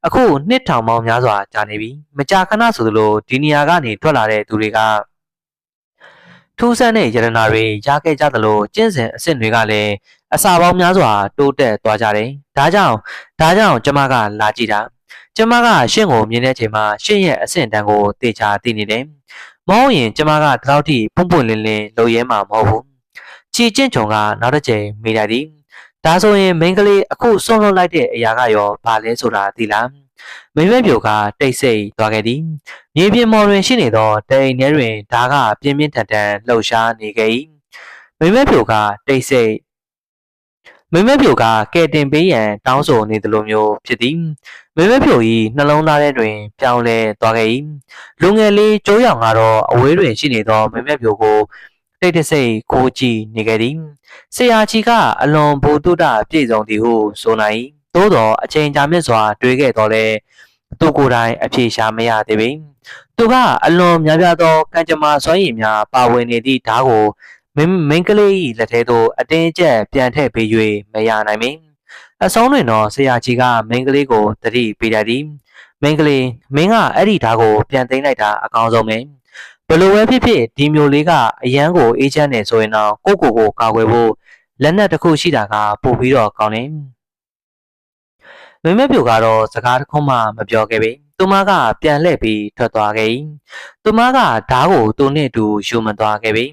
အခုနှစ်ထောင်ပေါင်းများစွာကြာနေပြီမကြာခဏဆိုသလိုဒီနေရာကနေထွက်လာတဲ့သူတွေကထူးဆန်းတဲ့ယတနာတွေရခဲ့ကြသလိုကျင့်စဉ်အဆင့်တွေကလည်းအစာပေါင်းများစွာတိုးတက်သွားကြတယ်ဒါကြောင့်ကျမကလာကြည့်တာကျမကရှင့်ကိုမြင်တဲ့ချိန်မှာရှင့်ရဲ့အဆင့်တန်းကိုတေချာသိနေတယ်မဟုတ်ရင်ကျမကဒီလောက်ထိပွန့်ပွန့်လင်းလင်းလုပ်ရဲမှာမဟုတ်ဘူးချီကျင့်ချုံကနောက်တစ်ချိန်မိလိုက်သည်ဒါဆိုရင်မိန်းကလေးအခုဆွန့်လွတ်လိုက်တဲ့အရာကရောဘာလဲဆိုတာသိလားမိမက်ပြိုကတိတ်ဆိတ်သွားခဲ့သည်မြေပြင်ပေါ်တွင်ရှိနေသောတအိမ်ထဲတွင်ဓာကပြင်းပြင်းထန်ထန်လှုပ်ရှားနေခဲ့၏မိမက်ပြိုကတိတ်ဆိတ်မိမက်ပြိုကကဲတင်ပေးရန်တောင်းဆိုနေသလိုမျိုးဖြစ်သည်မိမက်ပြို၏နှလုံးသားထဲတွင်ပြောင်းလဲသွားခဲ့၏လူငယ်လေးကျိုးရောင်ကတော့အဝေးတွင်ရှိနေသောမိမက်ပြိုကိုတိတ်တဆိတ်ကိုကြည့်နေခဲ့သည်ဆရာကြီးကအလွန်ဘူတုဒပြည့်စုံသည်ဟုဆိုနိုင်သို့သောအချိန်ကြာမြင့်စွာတွေးခဲ့တော်လဲသူကိုယ်တိုင်အပြေရှာမရသေးပေသူကအလွန်များပြားသောကံကြမ္မာစွမ်းရည်များပါဝင်နေသည့်ဓာတ်ကိုမိန်းကလေး၏လက်ထဲသို့အတင်းကျပ်ပြန်ထည့်ပေး၍မရနိုင်ပေအဆုံးတွင်တော့ဆရာကြီးကမိန်းကလေးကိုတတိပေးလိုက်သည်မိန်းကလေးမင်းကအဲ့ဒီဓာတ်ကိုပြန်သိမ်းလိုက်တာအကောင်းဆုံးပဲဘလို့ပဲဖြစ်ဖြစ်ဒီမျိုးလေးကအရန်ကိုအေးချမ်းနေဆိုရင်တော့ကိုကာကွယ်ဖို့လက်နက်တစ်ခုရှိတာကပို့ပြီးတော့ကောင်းတယ်မိမက်ပြိုကတော့စကားတစ်ခုမှမပြောခဲ့ပေသူမကပြန်လှည့်ပြီးထွက်သွားခဲ့၏သူမကဓားကိုသူနှင့်တူယူမသွားခဲ့ပေ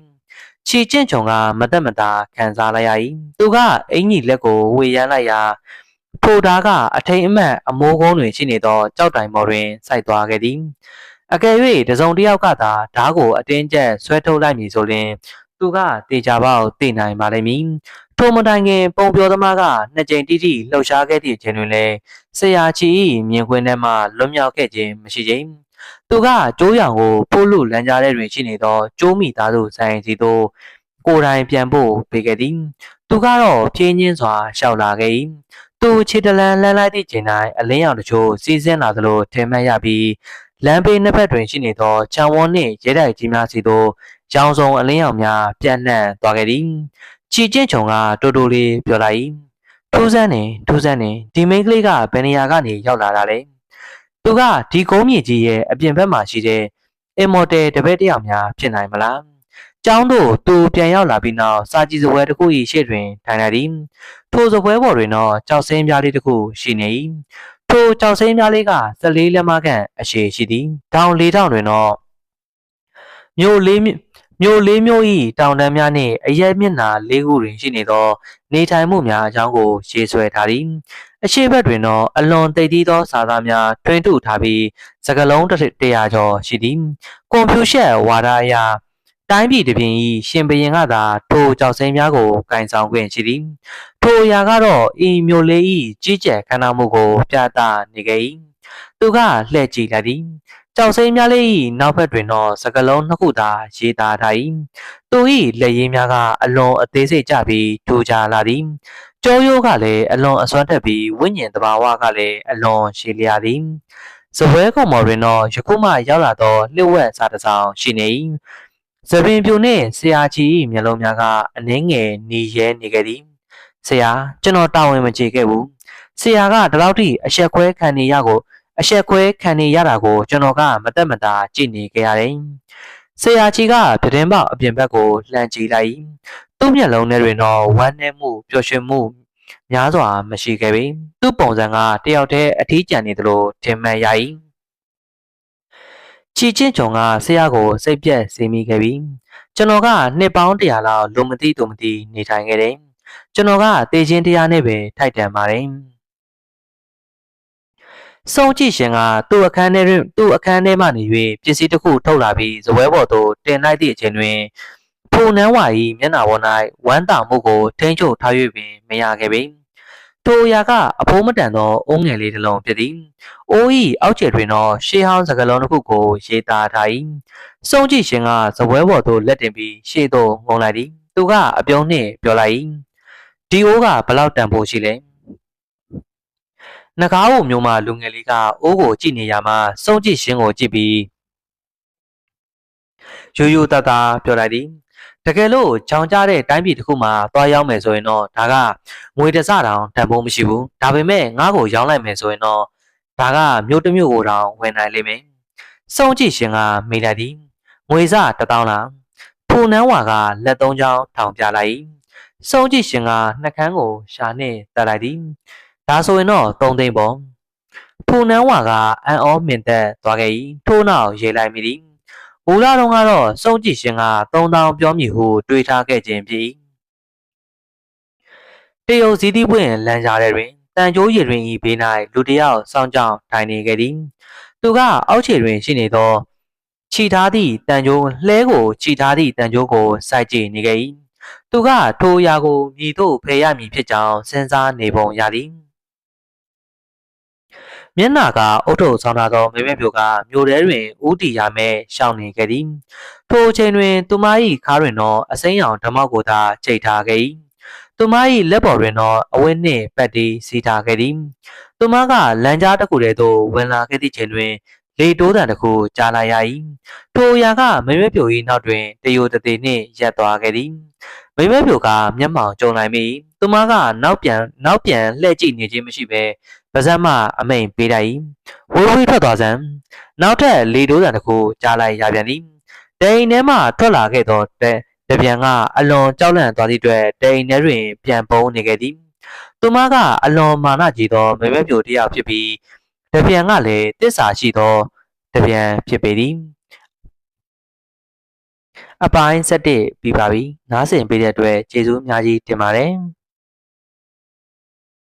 ချီကျင့်ချုံကမသက်မသာခံစားလိုက်ရ၏သူကအင်ကြီးလက်ကိုဝေရမ်းလိုက်ရာထိုဓားကအထိန်အမှတ်အမိုးကုန်းတွင်ရှိနေသောကြောက်တိုင်ပေါ်တွင်စိုက်သွားခဲ့သည်အကယ်၍တစုံတစ်ယောက်ကသာဓားကိုအတင်းကျပ်ဆွဲထုတ်လိုက်မည်ဆိုရင်သူကတေချာပေါက်သိနိုင်ပါလိမ့်မည်ထိုမတိုင်ခင်ပုံပြောသမားကနှစ်ကြိမ်တိတိလှုပ်ရှားခဲ့သည့်အချိန်တွင်လည်းဆရာချီ၏မြင်ကွင်းထဲမှလွတ်မြောက်ခဲ့ခြင်းမရှိခြင်းသူကကျိုးရောင်ကိုပို့လို့လမ်းကြားထဲတွင်ရှိနေသောကျိုးမိသားစုဆိုင်စီသို့ကိုယ်တိုင်ပြန်ဖို့ပေးခဲ့သည်သူကတော့ဖြင်းချင်းစွာရှောက်လာခဲ့၏သူခြေတလန်းလှမ်းလိုက်သည့်ချိန်တိုင်းအလင်းရောင်တချို့စီးဆင်းလာသလိုထင်မှတ်ရပြီးလမ်းဘေးနှစ်ဖက်တွင်ရှိနေသောခြံဝန်းနှင့်ရဲတိုက်ကြီးများစီသို့ရောင်စုံအလင်းရောင်များပြန့်နှံ့သွားခဲ့သည်ချီကျင့်ချုံကတိုးတိုးလေးပြောလိုက်၏ထူးဆန်းနေဒီမိန်းကလေးကဘယ်နေရာကနေရောက်လာတာလဲသူကဒီကုန်းမြေကြီးရဲ့အပြင်ဘက်မှာရှိတဲ့အင်မော်တယ်တပည့်တယောက်များဖြစ်နိုင်မလားကျောင်းတို့သူပြန်ရောက်လာပြီးနောက်စာကြည့်စပွဲတစ်ခု၏ရှေ့တွင်ထိုင်လိုက်သည်ထိုစပွဲပေါ်တွင်တော့ကြောက်စင်းပြားလေးတစ်ခုရှိနေ၏ထိုကြောက်စင်းပြားလေးက14လက်မခန့်အရှည်ရှိသည်တောင်လေးတောင်တွင်တော့မြို့လေးမျိုး၏တောင်တန်းများနှင့်အရက်မျက်နှာလေးခုတွင်ရှိနေသောနေထိုင်မှုများအကြောင်းကိုရေးဆွဲထားသည်အရှိတ်ဘက်တွင်တော့အလွန်တိတ်တီးသောစာသားများတွင်ထုထားပြီးစကလုံး100ကျော်ရှိသည်ကွန်ပျူတာဝါဒအရတိုင်းပြည်တစ်ပြင်၏ရှင်ဘရင်ကသာထိုကြောက်စိမ်းများကိုကင်ဆောင်ခွင့်ရှိသည်ထိုအရာကတော့ဤမျိုးလေး၏ကြီးကျယ်ခမ်းနားမှုကိုပြသနေခဲ့၏သူကလှည့်ကြည့်လိုက်သည်ကြောက်စိမ်းများလေး၏နောက်ဘက်တွင်တော့စကလုံးနှစ်ခုသာရေးသားထား၏သူ၏လက်ရင်းများကအလွန်အသေးစိတ်ကျပြီးထူကြလာသည်ကြောရိုးကလည်းအလွန်အစွမ်းထက်ပြီးဝိညာဉ်တဘာဝကလည်းအလွန်ရှည်လျားသည်စပွဲကောင်မော်တွင်တော့ယခုမှရောက်လာသောလျှို့ဝှက်စာတစ်စောင်ရှိနေ၏သပင်ပြူနှင့်ဆရာကြီး၏မျက်လုံးများကအနှင်းငယ်နီရဲနေခဲ့သည်ဆရာကျွန်တော်တာဝန်မကျေခဲ့ဘူးဆရာကဒီလောက်ထိအဆက်ခွဲခံနေရတာကိုကျွန်တော်ကမတက်မတာကြည့်နေခဲ့ရတယ်ဆရာကြီးကပြတင်းပေါက်အပြင်ဘက်ကိုလှမ်းကြည့်လိုက်သူ့မျက်လုံးထဲတွင်တော့ဝမ်းနည်းမှုပျော်ရွှင်မှုများစွာမရှိခဲ့ပေသူ့ပုံစံကတယောက်တည်းအထီးကျန်နေသလိုထင်မှတ်ရ၏ချီချင်းချုံကဆရာကိုစိတ်ပြက်စေမိခဲ့ပြီကျွန်တော်ကနှစ်ပေါင်း100လောက်လုံမသိသူမသိနေထိုင်ခဲ့တယ်ကျွန်တော်ကတေချင်းတရားနဲ့ပဲထိုက်တန်ပါတယ် စုံကြည့်ရှင်ကသူ့အခန်းထဲမှနေ၍ပစ္စည်းတစ်ခုထုတ်လာပြီးဇပွဲပေါ်သို့တင်လိုက်သည့်အချိန်တွင်ဖိုနန်းဝါ၏မျက်နှာပေါ်၌ဝမ်းသာမှုကိုထိန်းချုပ်ထား၍ပင်မရခဲ့ပေထိုအရာကအဖိုးမတန်သောအုံးငယ်လေးတစ်လုံးဖြစ်သည်အိုး၏အောက်ခြေတွင်သောရှေးဟောင်းစကားလုံးတစ်ခုကိုရေးသားထား၏စုံကြည့်ရှင်ကဇပွဲပေါ်သို့လက်တင်ပြီးရှေ့သို့ငုံလိုက်သည်သူကအပြုံးနှင့်ပြောလိုက်၏ဒီအိုးကဘလောက်တန်ဖိုးရှိလဲနဂါးကိုမျိုးမလူငယ်လေးကအိုးကိုကြည့်နေရမှစုံကြည့်ရှင်ကိုကြည့်ပြီးရိုးရိုးသားသားပြောလိုက်သည်တကယ်လို့ချောင်ကြတဲ့တိုင်းပြည်တစ်ခုမှာသွားရောက်မယ်ဆိုရင်တော့ဒါကငွေတစ်စတောင်တန်ဖိုးမရှိဘူးဒါပေမဲ့ငါ့ကိုရောင်းလိုက်မယ်ဆိုရင်တော့ဒါကမြို့တစ်မြို့ကိုတောင်ဝင်နိုင်လိမ့်မယ်စုံကြည့်ရှင်ကမိလိုက်သည်ငွေစ1000လားဖိုနန်းဝါကလက်သုံးချောင်းထောင်ပြလိုက်စုံကြည့်ရှင်ကနှကန်းကိုရှာနှင့်တက်လိုက်သည်ဒါဆိုရင်တော့3သိန်းပေါ့ဖိုနန်းဝါကအံ့ဩမြင်သက်သွားခဲ့၏ထို့နောက်ရေးလိုက်မိသည်ဘူလာတော်ကတော့စုံကြည့်ရှင်က3000ပြောမည်ဟုတွေးထားခဲ့ခြင်းဖြစ်တရုတ်စည်းသီးပွင့်လမ်းကြားထဲတွင်တန်ကြိုးရည်တွင်ဤဘေး၌လူတစ်ယောက်စောင့်ကြောင်းထိုင်နေခဲ့သည်သူကအောက်ခြေတွင်ရှိနေသောခြိထားသည့်တန်ကြိုးလှဲကိုခြိထားသည့်တန်ကြိုးကိုစိုက်ကြည့်နေခဲ့၏သူကထိုအရာကိုမြည်သို့ဖယ်ရမည်ဖြစ်ကြောင်းစဉ်းစားနေပုံရသည်မျက်နှာကအုတ်ထုပ်ဆောင်ထားသောမေမဲပြိုကမြို့ထဲတွင်ဦးတီရမဲရှောင်နေခဲ့သည်ထိုအချိန်တွင်သူမ၏ခါးတွင်သောအစိမ်းရောင်ဓမောက်ကိုသာချိတ်ထားခဲ့၏သူမ၏လက်ပေါ်တွင်သောအဝတ်နှင့်ပတ်တီးစီထားခဲ့သည်သူမကလမ်းကြားတစ်ခုတည်းသို့ဝင်လာခဲ့သည့်ချိန်တွင်လေတိုးတံတစ်ခုကြားလိုက်ရ၏ထိုအရာကမေမဲပြို၏နောက်တွင်တယိုတသေးနှင့်ရပ်သွားခဲ့သည်မေမဲပြိုကမျက်မှောင်ကျုံလိုက်မိသူမကနောက်ပြန်လှည့်ကြည့်နေခြင်းမရှိဘဲပါဇက်မှအမိန်ပေးလိုက်၏ဝေးဝေးထွက်သွားစမ်းနောက်ထပ်လေတိုးတံတစ်ခုကြားလိုက်ရပြန်သည်တိန်ထဲမှထွက်လာခဲ့သောတပြန်ကအလွန်ကြောက်လန့်သွားသည့်အတွက်တိန်ထဲတွင်ပြန်ပုန်းနေခဲ့သည်သူမကအလွန်မာနကြီးသောမေမဲပြိုတစ်ယောက်ဖြစ်ပြီးတပြန်ကလည်းတစ္ဆာရှိသောတပြန်ဖြစ်ပေသည်အပိုင်း7ပြီးပါပြီနားဆင်ပေးတဲ့အတွက်ကျေးဇူးအများကြီးတင်ပါတယ်